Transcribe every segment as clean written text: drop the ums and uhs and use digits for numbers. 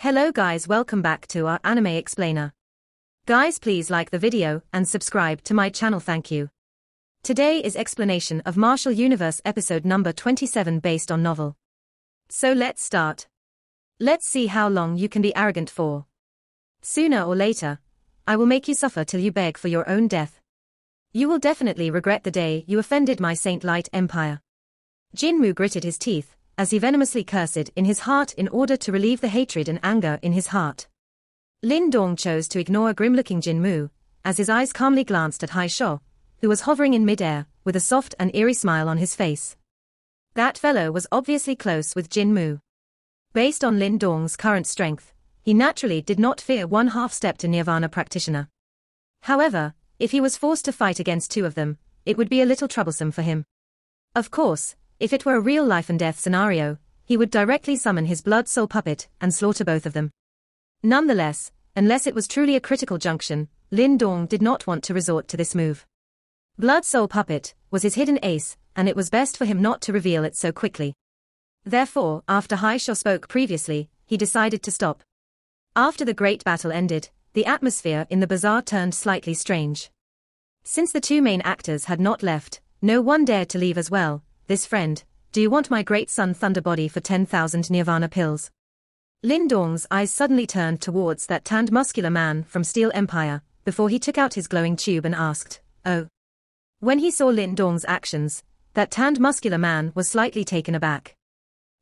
Hello guys, welcome back to our anime explainer. Guys, please like the video and subscribe to my channel, thank you. Today is explanation of Martial Universe episode number 27 based on novel. So let's start. Let's see how long you can be arrogant for. Sooner or later, I will make you suffer till you beg for your own death. You will definitely regret the day you offended my Saint Light Empire. Jinmu gritted his teeth as he venomously cursed in his heart in order to relieve the hatred and anger in his heart. Lin Dong chose to ignore a grim-looking Jinmu, as his eyes calmly glanced at Hai Sho, who was hovering in mid-air, with a soft and eerie smile on his face. That fellow was obviously close with Jinmu. Based on Lin Dong's current strength, he naturally did not fear one half-step to Nirvana practitioner. However, if he was forced to fight against two of them, it would be a little troublesome for him. Of course, if it were a real life-and-death scenario, he would directly summon his blood-soul puppet and slaughter both of them. Nonetheless, unless it was truly a critical junction, Lin Dong did not want to resort to this move. Blood-soul puppet was his hidden ace, and it was best for him not to reveal it so quickly. Therefore, after Hai Sho spoke previously, he decided to stop. After the great battle ended, the atmosphere in the bazaar turned slightly strange. Since the two main actors had not left, no one dared to leave as well. This friend, do you want my great son Thunder Body for 10,000 Nirvana pills? Lin Dong's eyes suddenly turned towards that tanned muscular man from Steel Empire, before he took out his glowing tube and asked, "Oh." When he saw Lin Dong's actions, that tanned muscular man was slightly taken aback.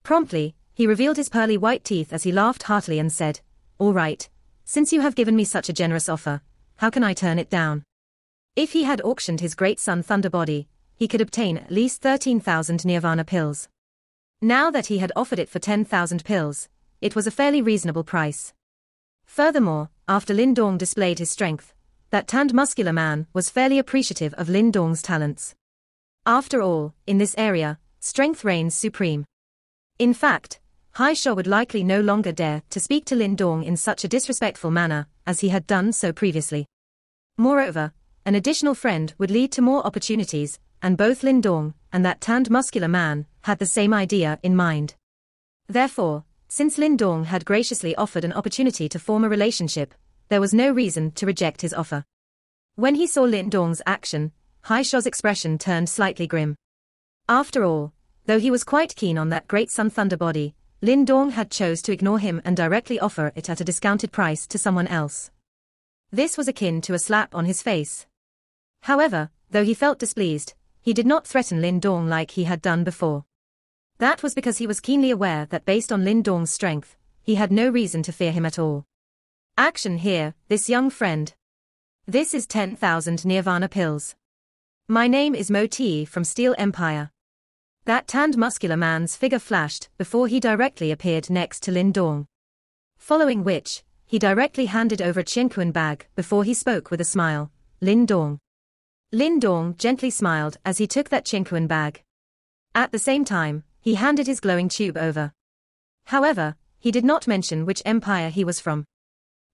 Promptly, he revealed his pearly white teeth as he laughed heartily and said, "All right, since you have given me such a generous offer, how can I turn it down?" If he had auctioned his great son Thunder Body, he could obtain at least 13,000 Nirvana pills. Now that he had offered it for 10,000 pills, it was a fairly reasonable price. Furthermore, after Lin Dong displayed his strength, that tanned muscular man was fairly appreciative of Lin Dong's talents. After all, in this area, strength reigns supreme. In fact, Hai Sho would likely no longer dare to speak to Lin Dong in such a disrespectful manner, as he had done so previously. Moreover, an additional friend would lead to more opportunities, and both Lin Dong and that tanned muscular man had the same idea in mind. Therefore, since Lin Dong had graciously offered an opportunity to form a relationship, there was no reason to reject his offer. When he saw Lin Dong's action, Hai Sho's expression turned slightly grim. After all, though he was quite keen on that great son Thunder Body, Lin Dong had chose to ignore him and directly offer it at a discounted price to someone else. This was akin to a slap on his face. However, though he felt displeased, he did not threaten Lin Dong like he had done before. That was because he was keenly aware that based on Lin Dong's strength, he had no reason to fear him at all. Action here, this young friend. This is 10,000 Nirvana pills. My name is Mo Ti from Steel Empire. That tanned muscular man's figure flashed before he directly appeared next to Lin Dong. Following which, he directly handed over a Qianquan bag before he spoke with a smile, "Lin Dong." Lin Dong gently smiled as he took that Qianquan bag. At the same time, he handed his glowing tube over. However, he did not mention which empire he was from.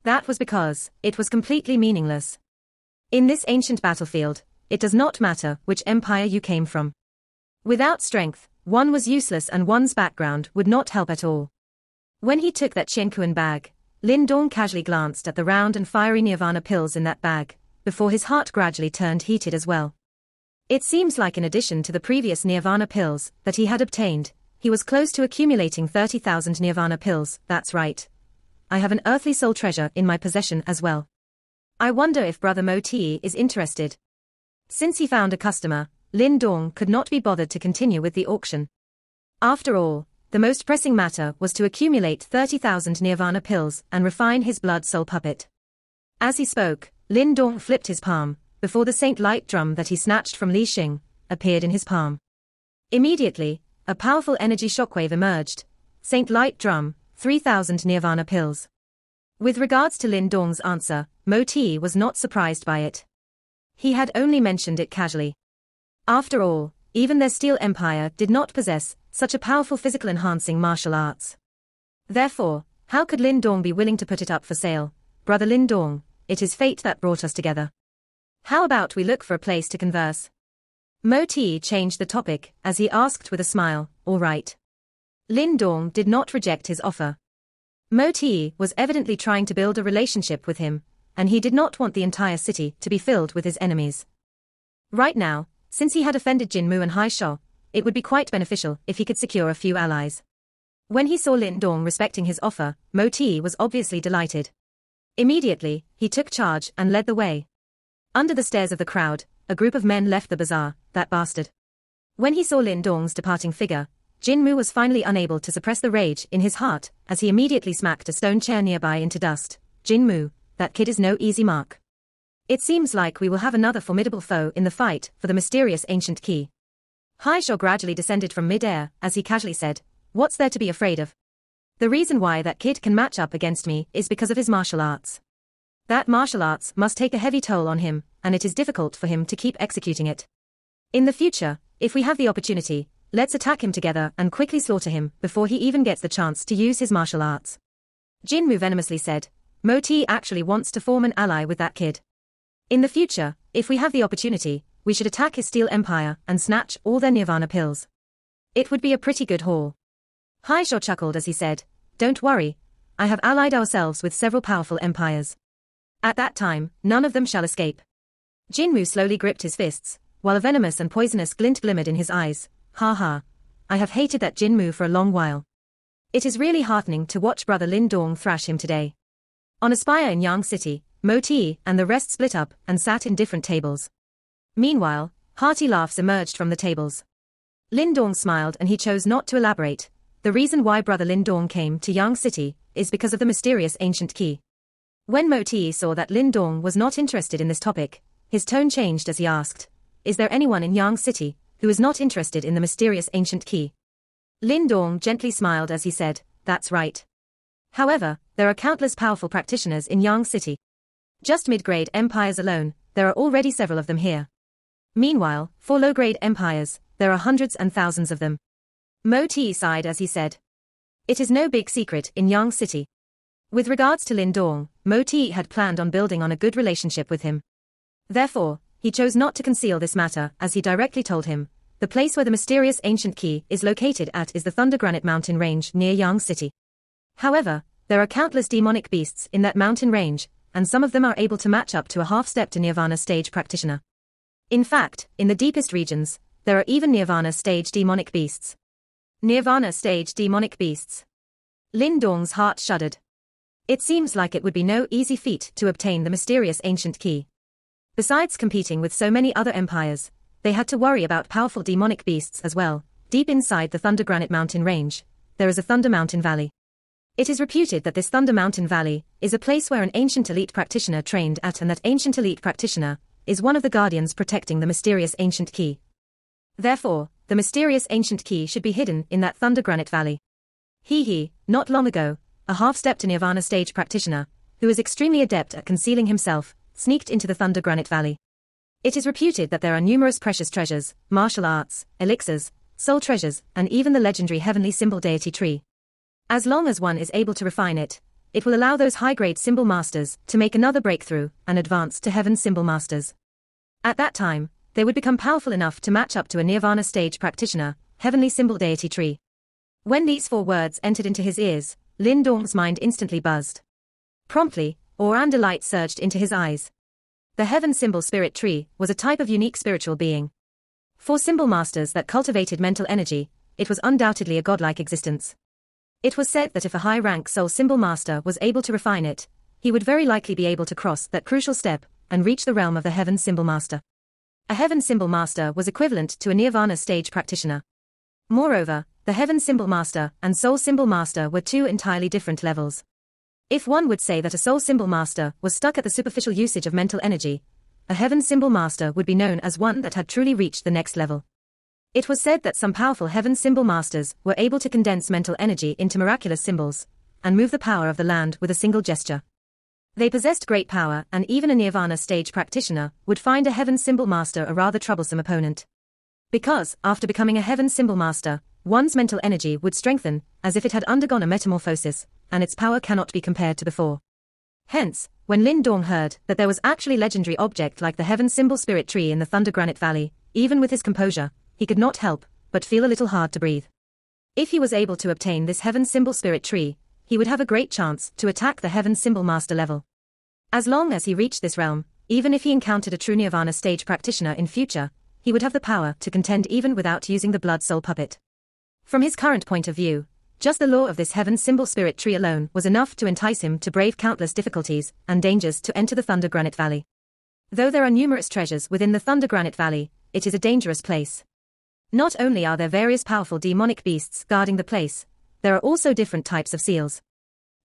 That was because it was completely meaningless. In this ancient battlefield, it does not matter which empire you came from. Without strength, one was useless and one's background would not help at all. When he took that Qianquan bag, Lin Dong casually glanced at the round and fiery Nirvana pills in that bag, before his heart gradually turned heated as well. It seems like in addition to the previous Nirvana pills that he had obtained, he was close to accumulating 30,000 Nirvana pills. That's right. I have an earthly soul treasure in my possession as well. I wonder if Brother Mo Ti is interested. Since he found a customer, Lin Dong could not be bothered to continue with the auction. After all, the most pressing matter was to accumulate 30,000 Nirvana pills and refine his blood-soul puppet. As he spoke, Lin Dong flipped his palm, before the Saint Light drum that he snatched from Li Xing appeared in his palm. Immediately, a powerful energy shockwave emerged. Saint Light drum, 3,000 Nirvana pills. With regards to Lin Dong's answer, Mo Ti was not surprised by it. He had only mentioned it casually. After all, even their Steel Empire did not possess such a powerful physical enhancing martial arts. Therefore, how could Lin Dong be willing to put it up for sale? Brother Lin Dong, it is fate that brought us together. How about we look for a place to converse? Mo Ti changed the topic as he asked with a smile, "All right." Lin Dong did not reject his offer. Mo-Ti was evidently trying to build a relationship with him, and he did not want the entire city to be filled with his enemies. Right now, since he had offended Jinmu and Haisho, it would be quite beneficial if he could secure a few allies. When he saw Lin Dong respecting his offer, Mo-Ti was obviously delighted. Immediately, he took charge and led the way. Under the stares of the crowd, a group of men left the bazaar. That bastard. When he saw Lin Dong's departing figure, Jinmu was finally unable to suppress the rage in his heart as he immediately smacked a stone chair nearby into dust. Jinmu, that kid is no easy mark. It seems like we will have another formidable foe in the fight for the mysterious ancient key. Haisho gradually descended from mid-air as he casually said, "What's there to be afraid of? The reason why that kid can match up against me is because of his martial arts. That martial arts must take a heavy toll on him, and it is difficult for him to keep executing it. In the future, if we have the opportunity, let's attack him together and quickly slaughter him before he even gets the chance to use his martial arts." Jinmu venomously said, "Mo-Ti actually wants to form an ally with that kid. In the future, if we have the opportunity, we should attack his Steel Empire and snatch all their Nirvana pills. It would be a pretty good haul." Haisho chuckled as he said, "Don't worry, I have allied ourselves with several powerful empires. At that time, none of them shall escape." Jinmu slowly gripped his fists, while a venomous and poisonous glint glimmered in his eyes. "Ha ha. I have hated that Jinmu for a long while. It is really heartening to watch brother Lin Dong thrash him today." On a spire in Yang City, Mo-Ti and the rest split up and sat in different tables. Meanwhile, hearty laughs emerged from the tables. Lin Dong smiled and he chose not to elaborate. The reason why brother Lin Dong came to Yang City is because of the mysterious ancient key. When Mo-Ti saw that Lin Dong was not interested in this topic, his tone changed as he asked, "Is there anyone in Yang City who is not interested in the mysterious ancient key?" Lin Dong gently smiled as he said, "That's right. However, there are countless powerful practitioners in Yang City. Just mid-grade empires alone, there are already several of them here. Meanwhile, for low-grade empires, there are hundreds and thousands of them." Mo-Ti sighed as he said, "It is no big secret in Yang City." With regards to Lin Dong, Mo-Ti had planned on building on a good relationship with him. Therefore, he chose not to conceal this matter as he directly told him, "The place where the mysterious ancient key is located at is the Thunder Granite Mountain Range near Yang City. However, there are countless demonic beasts in that mountain range, and some of them are able to match up to a half-step to Nirvana stage practitioner. In fact, in the deepest regions, there are even Nirvana stage demonic beasts." Nirvana stage demonic beasts. Lin Dong's heart shuddered. It seems like it would be no easy feat to obtain the mysterious ancient key. Besides competing with so many other empires, they had to worry about powerful demonic beasts as well. Deep inside the Thunder Granite Mountain Range, there is a Thunder Mountain Valley. It is reputed that this Thunder Mountain Valley is a place where an ancient elite practitioner trained at, and that ancient elite practitioner is one of the guardians protecting the mysterious ancient key. Therefore, the mysterious ancient key should be hidden in that Thunder Granite Valley. Not long ago, a half-step to Nirvana stage practitioner, who is extremely adept at concealing himself, sneaked into the Thunder Granite Valley. It is reputed that there are numerous precious treasures, martial arts, elixirs, soul treasures, and even the legendary heavenly symbol deity tree. As long as one is able to refine it, it will allow those high-grade symbol masters to make another breakthrough and advance to heaven symbol masters. At that time, they would become powerful enough to match up to a Nirvana stage practitioner, heavenly symbol deity tree. When these 4 words entered into his ears, Lin Dong's mind instantly buzzed. Promptly, awe and delight surged into his eyes. The heaven symbol spirit tree was a type of unique spiritual being. For symbol masters that cultivated mental energy, it was undoubtedly a godlike existence. It was said that if a high-rank soul symbol master was able to refine it, he would very likely be able to cross that crucial step and reach the realm of the heaven symbol master. A heaven symbol master was equivalent to a Nirvana stage practitioner. Moreover, the heaven symbol master and soul symbol master were 2 entirely different levels. If one would say that a soul symbol master was stuck at the superficial usage of mental energy, a heaven symbol master would be known as one that had truly reached the next level. It was said that some powerful heaven symbol masters were able to condense mental energy into miraculous symbols and move the power of the land with a single gesture. They possessed great power, and even a Nirvana stage practitioner would find a heaven symbol master a rather troublesome opponent. Because, after becoming a heaven symbol master, one's mental energy would strengthen, as if it had undergone a metamorphosis, and its power cannot be compared to before. Hence, when Lin Dong heard that there was actually legendary object like the heaven symbol spirit tree in the Thunder Granite Valley, even with his composure, he could not help but feel a little hard to breathe. If he was able to obtain this heaven symbol spirit tree, he would have a great chance to attack the Heaven Symbol Master level. As long as he reached this realm, even if he encountered a true Nirvana stage practitioner in future, he would have the power to contend even without using the Blood Soul Puppet. From his current point of view, just the lore of this Heaven Symbol Spirit Tree alone was enough to entice him to brave countless difficulties and dangers to enter the Thunder Granite Valley. Though there are numerous treasures within the Thunder Granite Valley, it is a dangerous place. Not only are there various powerful demonic beasts guarding the place, there are also different types of seals.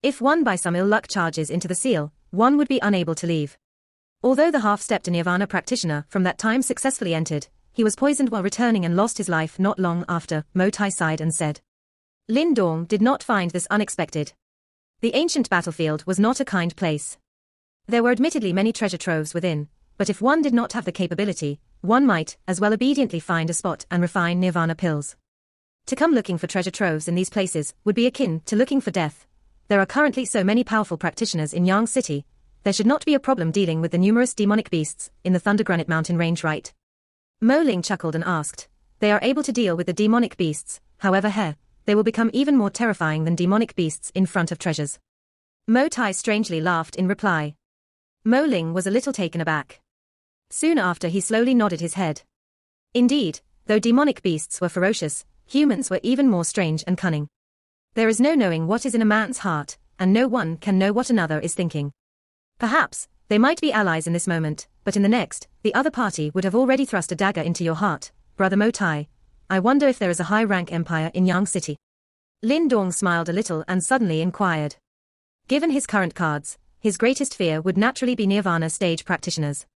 If one by some ill luck charges into the seal, one would be unable to leave. Although the half-stepped Nirvana practitioner from that time successfully entered, he was poisoned while returning and lost his life not long after. Mo Tai sighed and said. Lin Dong did not find this unexpected. The ancient battlefield was not a kind place. There were admittedly many treasure troves within, but if one did not have the capability, one might as well obediently find a spot and refine Nirvana pills. To come looking for treasure troves in these places would be akin to looking for death. There are currently so many powerful practitioners in Yang City, there should not be a problem dealing with the numerous demonic beasts in the Thunder Granite Mountain range, right? Mo Ling chuckled and asked. They are able to deal with the demonic beasts, however they will become even more terrifying than demonic beasts in front of treasures. Mo Tai strangely laughed in reply. Mo Ling was a little taken aback. Soon after he slowly nodded his head. Indeed, though demonic beasts were ferocious, humans were even more strange and cunning. There is no knowing what is in a man's heart, and no one can know what another is thinking. Perhaps, they might be allies in this moment, but in the next, the other party would have already thrust a dagger into your heart, Brother Mo Tai. I wonder if there is a high-rank empire in Yang City. Lin Dong smiled a little and suddenly inquired. Given his current cards, his greatest fear would naturally be Nirvana stage practitioners.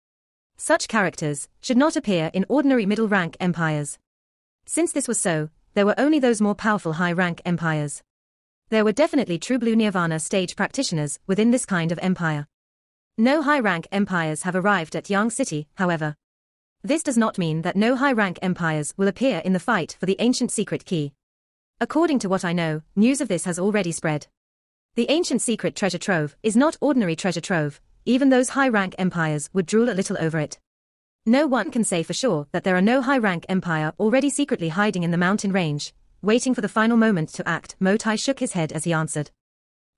Such characters should not appear in ordinary middle-rank empires. Since this was so, there were only those more powerful high-rank empires. There were definitely true blue Nirvana stage practitioners within this kind of empire. No high-rank empires have arrived at Yang City, however. This does not mean that no high-rank empires will appear in the fight for the ancient secret key. According to what I know, news of this has already spread. The ancient secret treasure trove is not ordinary treasure trove, even those high-rank empires would drool a little over it. No one can say for sure that there are no high-rank empire already secretly hiding in the mountain range, waiting for the final moment to act. Mo Tai shook his head as he answered.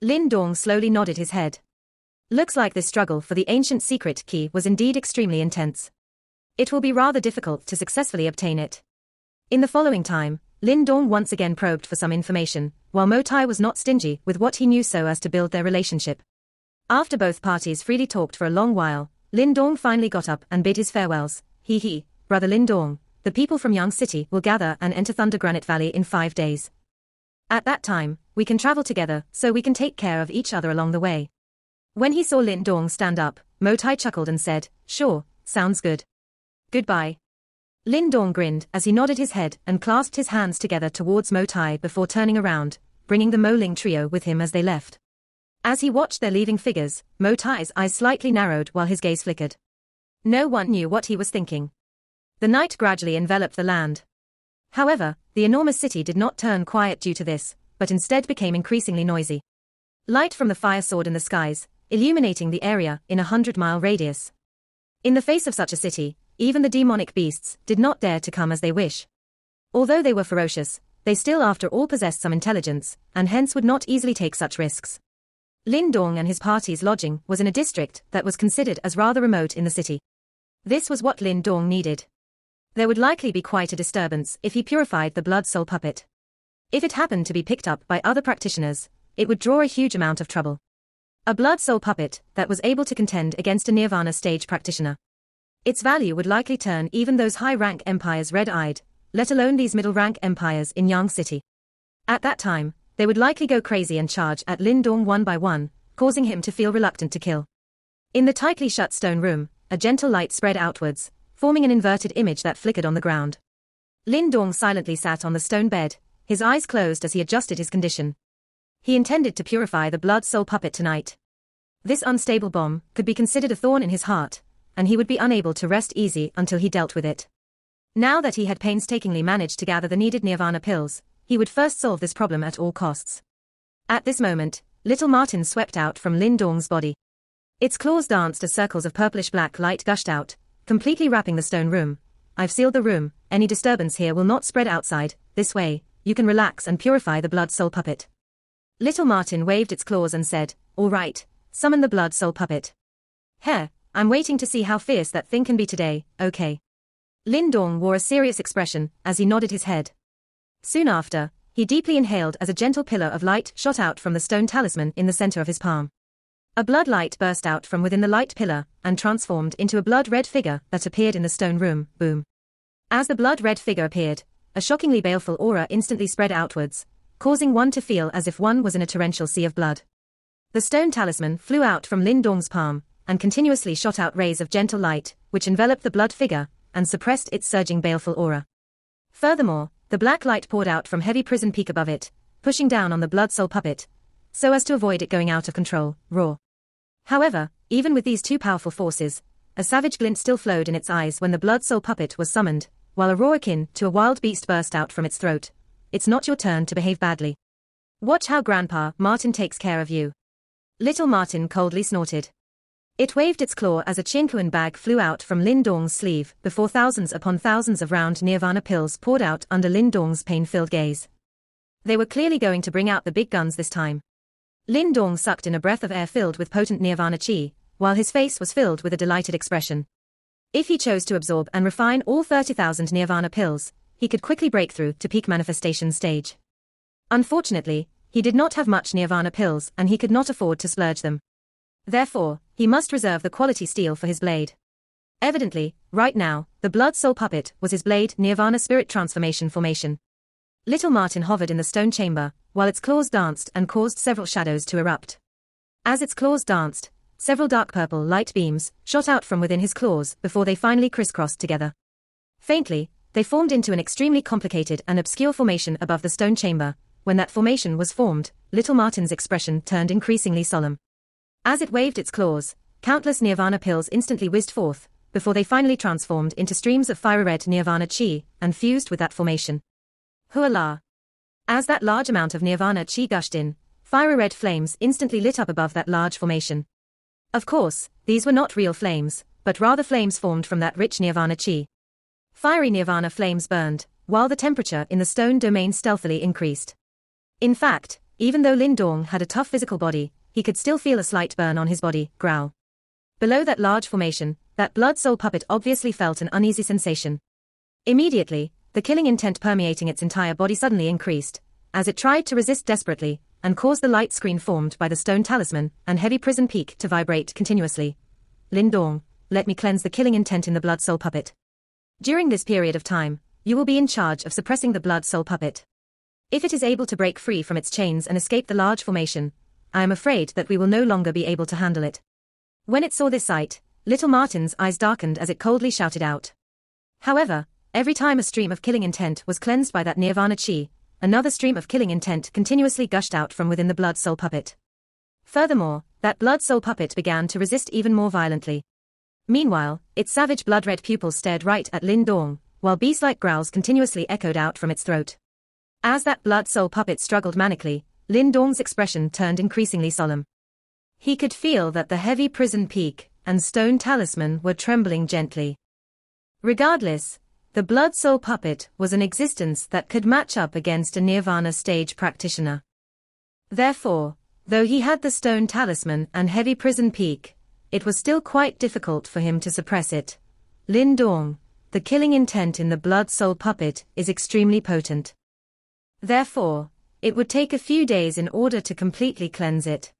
Lin Dong slowly nodded his head. Looks like this struggle for the ancient secret key was indeed extremely intense. It will be rather difficult to successfully obtain it. In the following time, Lin Dong once again probed for some information, while Mo Tai was not stingy with what he knew so as to build their relationship. After both parties freely talked for a long while, Lin Dong finally got up and bid his farewells. Brother Lin Dong, the people from Yang City will gather and enter Thunder Granite Valley in 5 days. At that time, we can travel together so we can take care of each other along the way. When he saw Lin Dong stand up, Mo Tai chuckled and said, Sure, sounds good. Goodbye. Lin Dong grinned as he nodded his head and clasped his hands together towards Mo Tai before turning around, bringing the Mo Ling trio with him as they left. As he watched their leaving figures, Mo Tai's eyes slightly narrowed while his gaze flickered. No one knew what he was thinking. The night gradually enveloped the land. However, the enormous city did not turn quiet due to this, but instead became increasingly noisy. Light from the fire soared in the skies, illuminating the area in a 100-mile radius. In the face of such a city, even the demonic beasts did not dare to come as they wish. Although they were ferocious, they still after all possessed some intelligence, and hence would not easily take such risks. Lin Dong and his party's lodging was in a district that was considered as rather remote in the city. This was what Lin Dong needed. There would likely be quite a disturbance if he purified the blood soul puppet. If it happened to be picked up by other practitioners, it would draw a huge amount of trouble. A blood soul puppet that was able to contend against a Nirvana stage practitioner. Its value would likely turn even those high-rank empires red-eyed, let alone these middle-rank empires in Yang City. At that time, they would likely go crazy and charge at Lin Dong one by one, causing him to feel reluctant to kill. In the tightly shut stone room, a gentle light spread outwards, forming an inverted image that flickered on the ground. Lin Dong silently sat on the stone bed, his eyes closed as he adjusted his condition. He intended to purify the blood soul puppet tonight. This unstable bomb could be considered a thorn in his heart, and he would be unable to rest easy until he dealt with it. Now that he had painstakingly managed to gather the needed Nirvana pills, he would first solve this problem at all costs. At this moment, little Martin swept out from Lin Dong's body. Its claws danced as circles of purplish-black light gushed out, completely wrapping the stone room. I've sealed the room, any disturbance here will not spread outside, this way, you can relax and purify the blood soul puppet. Little Martin waved its claws and said, "All right, summon the blood soul puppet." "Heh, I'm waiting to see how fierce that thing can be today, okay." Lin Dong wore a serious expression as he nodded his head. Soon after, he deeply inhaled as a gentle pillar of light shot out from the stone talisman in the center of his palm. A blood light burst out from within the light pillar and transformed into a blood-red figure that appeared in the stone room, boom. As the blood-red figure appeared, a shockingly baleful aura instantly spread outwards, causing one to feel as if one was in a torrential sea of blood. The stone talisman flew out from Lin Dong's palm and continuously shot out rays of gentle light, which enveloped the blood figure and suppressed its surging baleful aura. Furthermore, the black light poured out from heavy prison peak above it, pushing down on the blood soul puppet, so as to avoid it going out of control, raw. However, even with these two powerful forces, a savage glint still flowed in its eyes when the blood soul puppet was summoned, while a roar akin to a wild beast burst out from its throat. "It's not your turn to behave badly. Watch how Grandpa Martin takes care of you." Little Martin coldly snorted. It waved its claw as a chinkuan bag flew out from Lin Dong's sleeve before thousands upon thousands of round nirvana pills poured out under Lin Dong's pain-filled gaze. They were clearly going to bring out the big guns this time. Lin Dong sucked in a breath of air filled with potent nirvana chi, while his face was filled with a delighted expression. If he chose to absorb and refine all 30,000 nirvana pills, he could quickly break through to peak manifestation stage. Unfortunately, he did not have much nirvana pills and he could not afford to splurge them. Therefore, he must reserve the quality steel for his blade. Evidently, right now, the blood soul puppet was his blade nirvana spirit transformation formation. Little Martin hovered in the stone chamber, while its claws danced and caused several shadows to erupt. As its claws danced, several dark purple light beams shot out from within his claws before they finally crisscrossed together. Faintly, they formed into an extremely complicated and obscure formation above the stone chamber. When that formation was formed, Little Martin's expression turned increasingly solemn. As it waved its claws, countless nirvana pills instantly whizzed forth, before they finally transformed into streams of fiery red nirvana chi and fused with that formation. Hoolah! As that large amount of nirvana chi gushed in, fiery red flames instantly lit up above that large formation. Of course, these were not real flames, but rather flames formed from that rich nirvana chi. Fiery nirvana flames burned, while the temperature in the stone domain stealthily increased. In fact, even though Lin Dong had a tough physical body, he could still feel a slight burn on his body, growl. Below that large formation, that blood soul puppet obviously felt an uneasy sensation. Immediately, the killing intent permeating its entire body suddenly increased, as it tried to resist desperately, and caused the light screen formed by the stone talisman and heavy prison peak to vibrate continuously. "Lin Dong, let me cleanse the killing intent in the blood soul puppet. During this period of time, you will be in charge of suppressing the blood soul puppet. If it is able to break free from its chains and escape the large formation, I am afraid that we will no longer be able to handle it." When it saw this sight, Little Martin's eyes darkened as it coldly shouted out. However, every time a stream of killing intent was cleansed by that nirvana chi, another stream of killing intent continuously gushed out from within the blood soul puppet. Furthermore, that blood soul puppet began to resist even more violently. Meanwhile, its savage blood-red pupils stared right at Lin Dong, while beast-like growls continuously echoed out from its throat. As that blood soul puppet struggled manically, Lin Dong's expression turned increasingly solemn. He could feel that the heavy prison peak and stone talisman were trembling gently. Regardless, the blood soul puppet was an existence that could match up against a nirvana stage practitioner. Therefore, though he had the stone talisman and heavy prison peak, it was still quite difficult for him to suppress it. "Lin Dong, the killing intent in the blood soul puppet is extremely potent. Therefore, it would take a few days in order to completely cleanse it.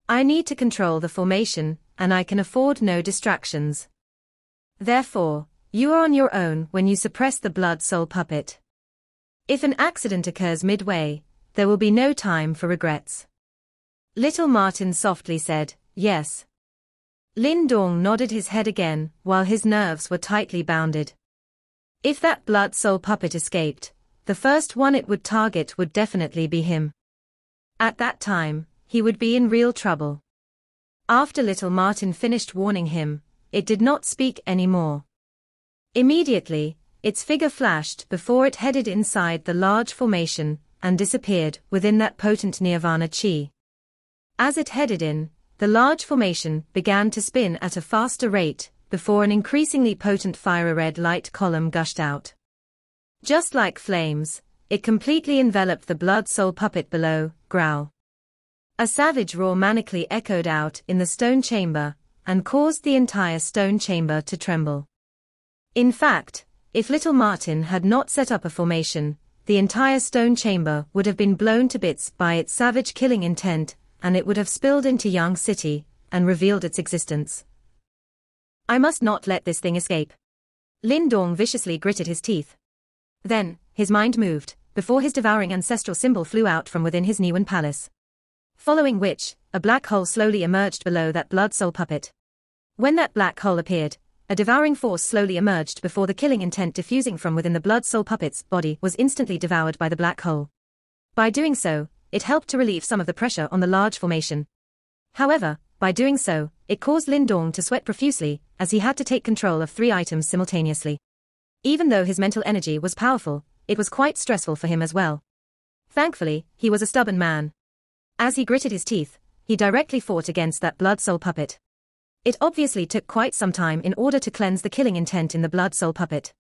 I need to control the formation, and I can afford no distractions. Therefore, you are on your own when you suppress the blood soul puppet. If an accident occurs midway, there will be no time for regrets." Little Martin softly said, "Yes." Lin Dong nodded his head again, while his nerves were tightly bounded. If that blood soul puppet escaped, the first one it would target would definitely be him. At that time, he would be in real trouble. After Little Martin finished warning him, it did not speak anymore. Immediately, its figure flashed before it headed inside the large formation and disappeared within that potent nirvana chi. As it headed in, the large formation began to spin at a faster rate before an increasingly potent fiery red light column gushed out. Just like flames, it completely enveloped the blood soul puppet below, growl. A savage roar manically echoed out in the stone chamber, and caused the entire stone chamber to tremble. In fact, if little Martin had not set up a formation, the entire stone chamber would have been blown to bits by its savage killing intent, and it would have spilled into Yang City, and revealed its existence. I must not let this thing escape. Lin Dong viciously gritted his teeth. Then, his mind moved, before his devouring ancestral symbol flew out from within his Niwen palace. Following which, a black hole slowly emerged below that blood soul puppet. When that black hole appeared, a devouring force slowly emerged before the killing intent diffusing from within the blood soul puppet's body was instantly devoured by the black hole. By doing so, it helped to relieve some of the pressure on the large formation. However, by doing so, it caused Lin Dong to sweat profusely, as he had to take control of 3 items simultaneously. Even though his mental energy was powerful, it was quite stressful for him as well. Thankfully, he was a stubborn man. As he gritted his teeth, he directly fought against that blood soul puppet. It obviously took quite some time in order to cleanse the killing intent in the blood soul puppet.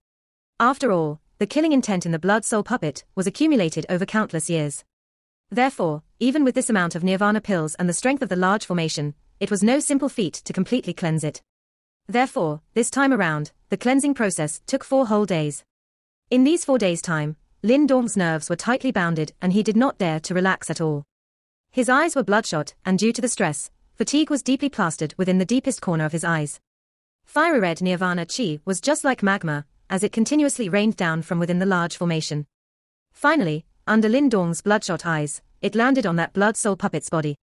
After all, the killing intent in the blood soul puppet was accumulated over countless years. Therefore, even with this amount of nirvana pills and the strength of the large formation, it was no simple feat to completely cleanse it. Therefore, this time around, the cleansing process took 4 whole days. In these 4 days' time, Lin Dong's nerves were tightly bounded and he did not dare to relax at all. His eyes were bloodshot, and due to the stress, fatigue was deeply plastered within the deepest corner of his eyes. Fiery red nirvana chi was just like magma, as it continuously rained down from within the large formation. Finally, under Lin Dong's bloodshot eyes, it landed on that blood soul puppet's body.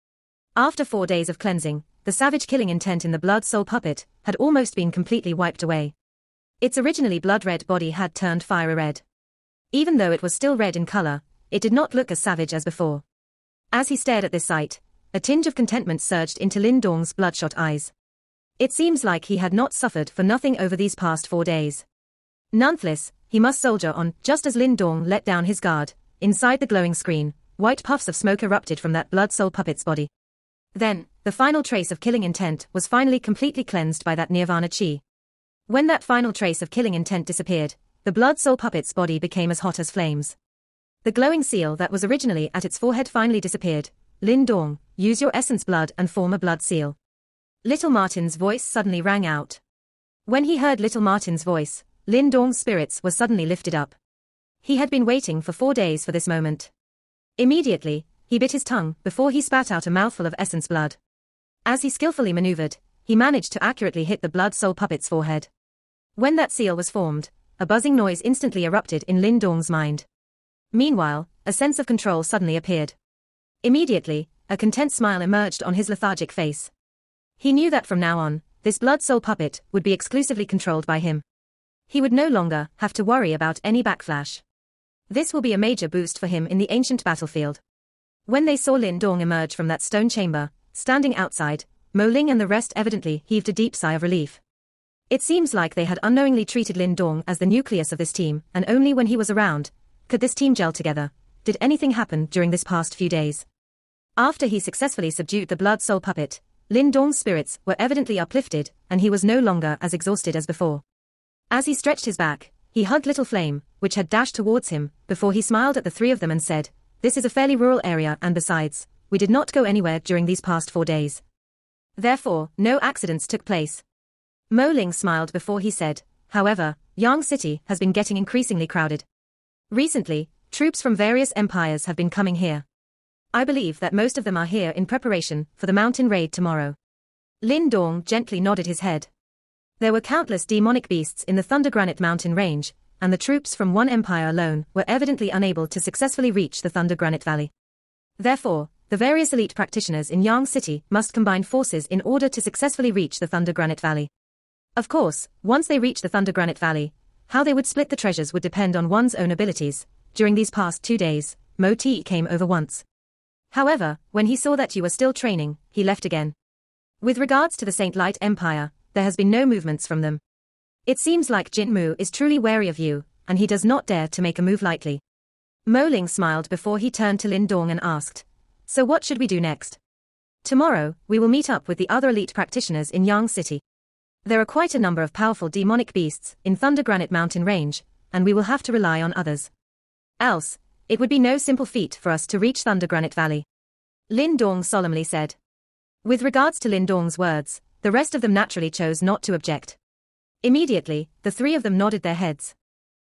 After 4 days of cleansing, the savage killing intent in the blood soul puppet had almost been completely wiped away. Its originally blood-red body had turned fiery red. Even though it was still red in color, it did not look as savage as before. As he stared at this sight, a tinge of contentment surged into Lin Dong's bloodshot eyes. It seems like he had not suffered for nothing over these past 4 days. Nonetheless, he must soldier on. Just as Lin Dong let down his guard, inside the glowing screen, white puffs of smoke erupted from that blood soul puppet's body. Then, the final trace of killing intent was finally completely cleansed by that nirvana chi. When that final trace of killing intent disappeared, the blood soul puppet's body became as hot as flames. The glowing seal that was originally at its forehead finally disappeared. Lin Dong, use your essence blood and form a blood seal. Little Martin's voice suddenly rang out. When he heard Little Martin's voice, Lin Dong's spirits were suddenly lifted up. He had been waiting for 4 days for this moment. Immediately, he bit his tongue before he spat out a mouthful of essence blood. As he skillfully maneuvered, he managed to accurately hit the blood soul puppet's forehead. When that seal was formed, a buzzing noise instantly erupted in Lin Dong's mind. Meanwhile, a sense of control suddenly appeared. Immediately, a content smile emerged on his lethargic face. He knew that from now on, this blood soul puppet would be exclusively controlled by him. He would no longer have to worry about any backflash. This will be a major boost for him in the ancient battlefield. When they saw Lin Dong emerge from that stone chamber, standing outside, Mo Ling and the rest evidently heaved a deep sigh of relief. It seems like they had unknowingly treated Lin Dong as the nucleus of this team, and only when he was around could this team gel together. Did anything happen during this past few days? After he successfully subdued the blood soul puppet, Lin Dong's spirits were evidently uplifted, and he was no longer as exhausted as before. As he stretched his back, he hugged Little Flame, which had dashed towards him, before he smiled at the 3 of them and said, "This is a fairly rural area, and besides, we did not go anywhere during these past 4 days. Therefore, no accidents took place." Mo Ling smiled before he said, "However, Yang City has been getting increasingly crowded. Recently, troops from various empires have been coming here. I believe that most of them are here in preparation for the mountain raid tomorrow." Lin Dong gently nodded his head. There were countless demonic beasts in the Thunder Granite Mountain range, and the troops from one empire alone were evidently unable to successfully reach the Thunder Granite Valley. Therefore, the various elite practitioners in Yang City must combine forces in order to successfully reach the Thunder Granite Valley. Of course, once they reach the Thunder Granite Valley, how they would split the treasures would depend on one's own abilities. During these past 2 days, Mo Ti came over once. However, when he saw that you were still training, he left again. With regards to the Saint Light Empire, there has been no movements from them. It seems like Jin Mu is truly wary of you, and he does not dare to make a move lightly. Mo Ling smiled before he turned to Lin Dong and asked, "So what should we do next?" "Tomorrow, we will meet up with the other elite practitioners in Yang City. There are quite a number of powerful demonic beasts in Thunder Granite Mountain range, and we will have to rely on others. Else, it would be no simple feat for us to reach Thunder Granite Valley." Lin Dong solemnly said. With regards to Lin Dong's words, the rest of them naturally chose not to object. Immediately, the three of them nodded their heads.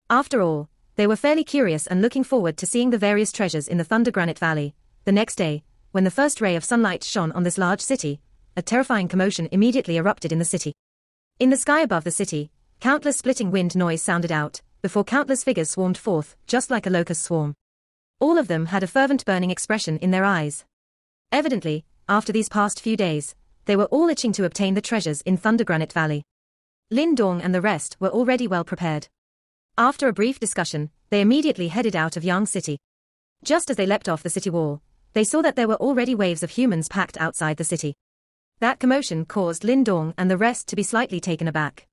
After all, they were fairly curious and looking forward to seeing the various treasures in the Thunder Granite Valley. The next day, when the first ray of sunlight shone on this large city, a terrifying commotion immediately erupted in the city. In the sky above the city, countless splitting wind noise sounded out, before countless figures swarmed forth, just like a locust swarm. All of them had a fervent burning expression in their eyes. Evidently, after these past few days, they were all itching to obtain the treasures in Thunder Granite Valley. Lin Dong and the rest were already well prepared. After a brief discussion, they immediately headed out of Yang City. Just as they leapt off the city wall, they saw that there were already waves of humans packed outside the city. That commotion caused Lin Dong and the rest to be slightly taken aback.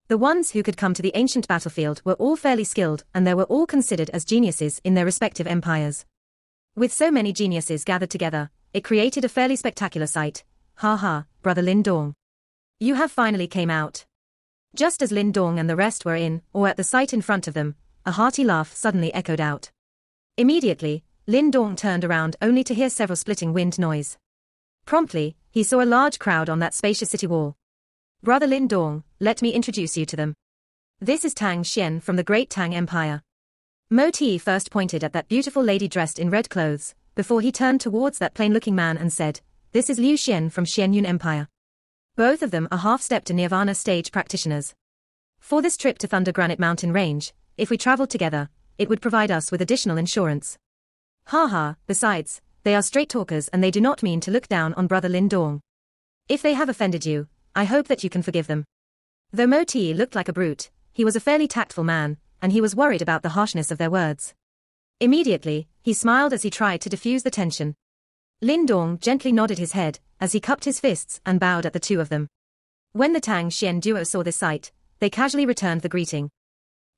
The ones who could come to the ancient battlefield were all fairly skilled and they were all considered as geniuses in their respective empires. With so many geniuses gathered together, it created a fairly spectacular sight. Ha ha, brother Lin Dong. You have finally came out. Just as Lin Dong and the rest were in, or at the sight in front of them, a hearty laugh suddenly echoed out. Immediately, Lin Dong turned around only to hear several splitting wind noise. Promptly, he saw a large crowd on that spacious city wall. Brother Lin Dong, let me introduce you to them. This is Tang Xian from the Great Tang Empire. Mo Ti first pointed at that beautiful lady dressed in red clothes, before he turned towards that plain-looking man and said, This is Liu Xian from Xianyun Empire. Both of them are half-step to Nirvana stage practitioners. For this trip to Thunder Granite Mountain Range, if we traveled together, it would provide us with additional insurance. Ha ha, besides, they are straight talkers and they do not mean to look down on brother Lin Dong. If they have offended you, I hope that you can forgive them. Though Mo Ti looked like a brute, he was a fairly tactful man, and he was worried about the harshness of their words. Immediately, he smiled as he tried to diffuse the tension. Lin Dong gently nodded his head, as he cupped his fists and bowed at the two of them. When the Tang Xian duo saw this sight, they casually returned the greeting.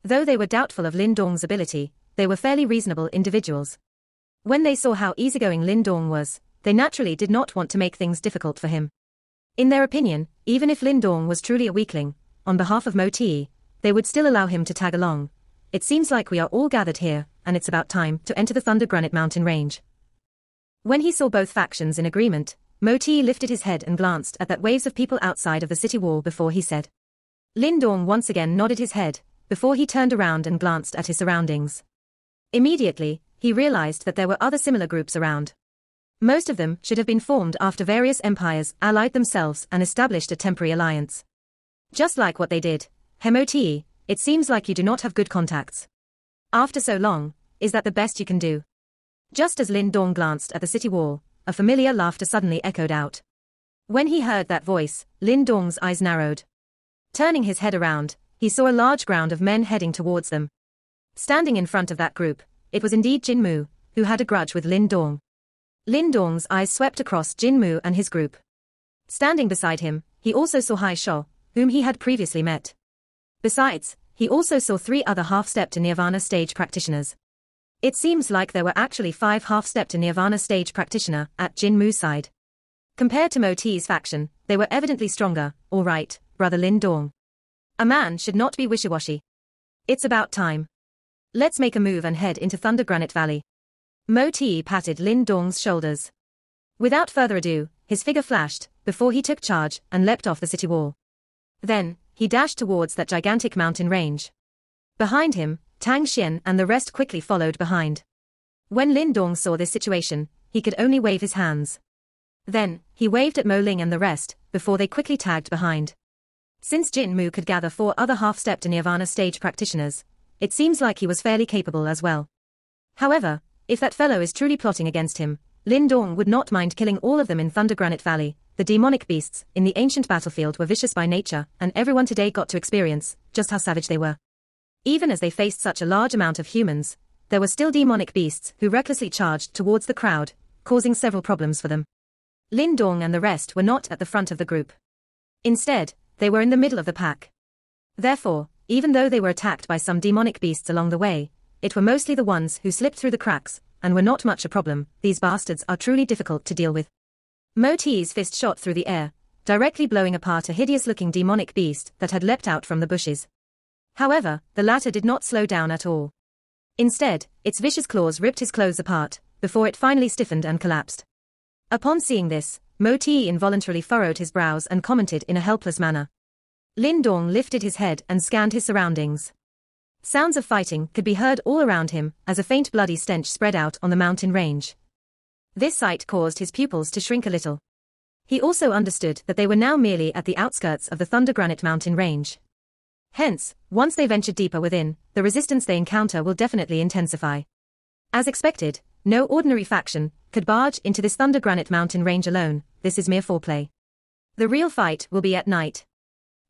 Though they were doubtful of Lin Dong's ability, they were fairly reasonable individuals. When they saw how easygoing Lin Dong was, they naturally did not want to make things difficult for him. In their opinion, even if Lin Dong was truly a weakling, on behalf of Mo Ti, they would still allow him to tag along. It seems like we are all gathered here, and it's about time to enter the Thunder Granite Mountain Range. When he saw both factions in agreement, Mo Ti lifted his head and glanced at that waves of people outside of the city wall before he said. Lin Dong once again nodded his head, before he turned around and glanced at his surroundings. Immediately, he realized that there were other similar groups around. Most of them should have been formed after various empires allied themselves and established a temporary alliance. Just like what they did, Mo Ti, it seems like you do not have good contacts. After so long, is that the best you can do? Just as Lin Dong glanced at the city wall, a familiar laughter suddenly echoed out. When he heard that voice, Lin Dong's eyes narrowed. Turning his head around, he saw a large crowd of men heading towards them. Standing in front of that group, it was indeed Jin Mu, who had a grudge with Lin Dong. Lin Dong's eyes swept across Jin Mu and his group. Standing beside him, he also saw Hai Shou, whom he had previously met. Besides, he also saw 3 other half-step to Nirvana stage practitioners. It seems like there were actually 5 half-step to Nirvana stage practitioner at Jin Mu's side. Compared to Mo Ti's faction, they were evidently stronger. All right, brother Lin Dong. A man should not be wishy-washy. It's about time. Let's make a move and head into Thunder Granite Valley. Mo Ti patted Lin Dong's shoulders. Without further ado, his figure flashed, before he took charge and leapt off the city wall. Then, he dashed towards that gigantic mountain range. Behind him, Tang Xian and the rest quickly followed behind. When Lin Dong saw this situation, he could only wave his hands. Then, he waved at Mo Ling and the rest, before they quickly tagged behind. Since Jin Mu could gather 4 other half-step to Nirvana stage practitioners, it seems like he was fairly capable as well. However, if that fellow is truly plotting against him, Lin Dong would not mind killing all of them in Thunder Granite Valley. The demonic beasts in the ancient battlefield were vicious by nature, and everyone today got to experience just how savage they were. Even as they faced such a large amount of humans, there were still demonic beasts who recklessly charged towards the crowd, causing several problems for them. Lin Dong and the rest were not at the front of the group. Instead, they were in the middle of the pack. Therefore, even though they were attacked by some demonic beasts along the way, it were mostly the ones who slipped through the cracks, and were not much a problem. These bastards are truly difficult to deal with. Mo Ti's fist shot through the air, directly blowing apart a hideous-looking demonic beast that had leapt out from the bushes. However, the latter did not slow down at all. Instead, its vicious claws ripped his clothes apart, before it finally stiffened and collapsed. Upon seeing this, Mo Ti involuntarily furrowed his brows and commented in a helpless manner. Lin Dong lifted his head and scanned his surroundings. Sounds of fighting could be heard all around him as a faint bloody stench spread out on the mountain range. This sight caused his pupils to shrink a little. He also understood that they were now merely at the outskirts of the Thunder Granite Mountain range. Hence, once they ventured deeper within, the resistance they encounter will definitely intensify. As expected, no ordinary faction could barge into this Thunder Granite Mountain range alone. This is mere foreplay. The real fight will be at night.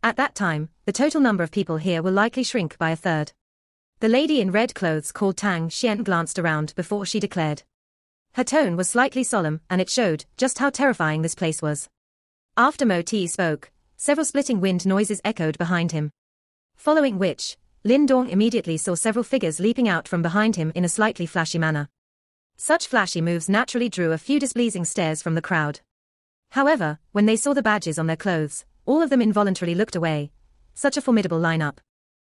At that time, the total number of people here will likely shrink by a third. The lady in red clothes called Tang Xian glanced around before she declared. Her tone was slightly solemn, and it showed just how terrifying this place was. After Mo Ti spoke, several splitting wind noises echoed behind him. Following which, Lin Dong immediately saw several figures leaping out from behind him in a slightly flashy manner. Such flashy moves naturally drew a few displeasing stares from the crowd. However, when they saw the badges on their clothes, all of them involuntarily looked away. Such a formidable lineup.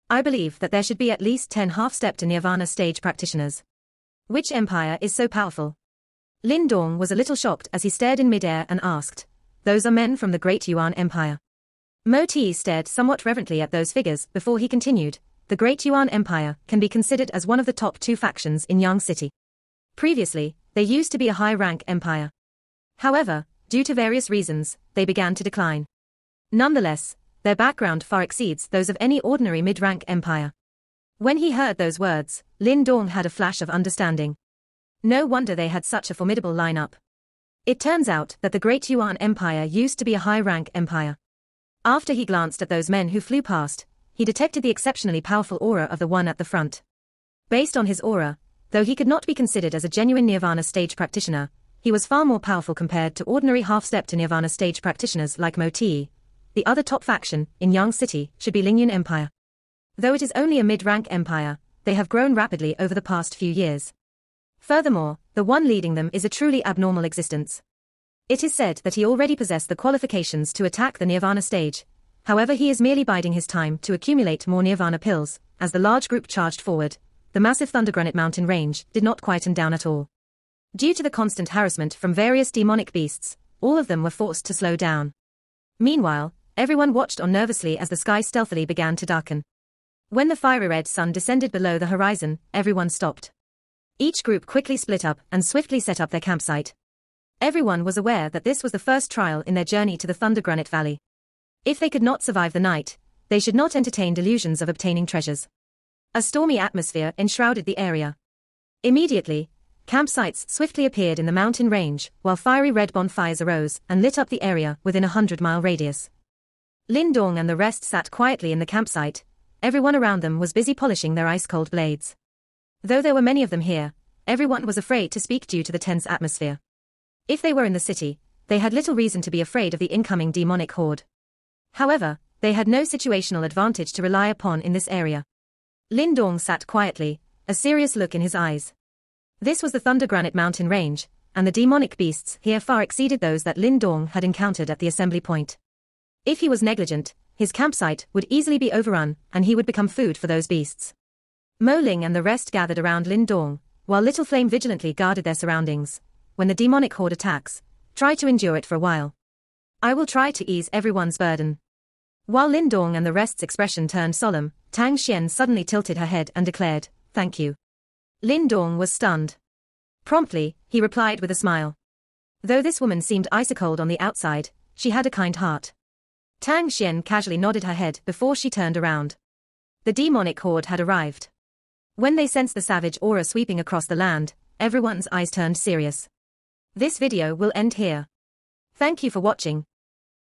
I believe that there should be at least 10 half-step to Nirvana stage practitioners. Which empire is so powerful? Lin Dong was a little shocked as he stared in midair and asked, "Those are men from the Great Yuan Empire." Mo Ti stared somewhat reverently at those figures before he continued, "The Great Yuan Empire can be considered as one of the top 2 factions in Yang City. Previously, they used to be a high-rank empire. However, due to various reasons, they began to decline. Nonetheless, their background far exceeds those of any ordinary mid-rank empire." When he heard those words, Lin Dong had a flash of understanding. No wonder they had such a formidable lineup. It turns out that the Great Yuan Empire used to be a high-rank empire. After he glanced at those men who flew past, he detected the exceptionally powerful aura of the one at the front. Based on his aura, though he could not be considered as a genuine Nirvana stage practitioner, he was far more powerful compared to ordinary half-step to Nirvana stage practitioners like Mo Ti. The other top faction in Yang City should be Lingyun Empire. Though it is only a mid-rank empire, they have grown rapidly over the past few years. Furthermore, the one leading them is a truly abnormal existence. It is said that he already possessed the qualifications to attack the Nirvana stage. However, he is merely biding his time to accumulate more Nirvana pills. As the large group charged forward, the massive Thundergranite mountain range did not quieten down at all. Due to the constant harassment from various demonic beasts, all of them were forced to slow down. Meanwhile, everyone watched on nervously as the sky stealthily began to darken. When the fiery red sun descended below the horizon, everyone stopped. Each group quickly split up and swiftly set up their campsite. Everyone was aware that this was the first trial in their journey to the Thundergranite Valley. If they could not survive the night, they should not entertain delusions of obtaining treasures. A stormy atmosphere enshrouded the area. Immediately, campsites swiftly appeared in the mountain range, while fiery red bonfires arose and lit up the area within a 100-mile radius. Lin Dong and the rest sat quietly in the campsite. Everyone around them was busy polishing their ice-cold blades. Though there were many of them here, everyone was afraid to speak due to the tense atmosphere. If they were in the city, they had little reason to be afraid of the incoming demonic horde. However, they had no situational advantage to rely upon in this area. Lin Dong sat quietly, a serious look in his eyes. This was the Thundergranite mountain range, and the demonic beasts here far exceeded those that Lin Dong had encountered at the assembly point. If he was negligent, his campsite would easily be overrun, and he would become food for those beasts. Mo Ling and the rest gathered around Lin Dong, while Little Flame vigilantly guarded their surroundings. When the demonic horde attacks, try to endure it for a while. I will try to ease everyone's burden. While Lin Dong and the rest's expression turned solemn, Tang Xian suddenly tilted her head and declared, "Thank you." Lin Dong was stunned. Promptly, he replied with a smile. Though this woman seemed ice-cold on the outside, she had a kind heart. Tang Xian casually nodded her head before she turned around. The demonic horde had arrived. When they sensed the savage aura sweeping across the land, everyone's eyes turned serious. This video will end here. Thank you for watching.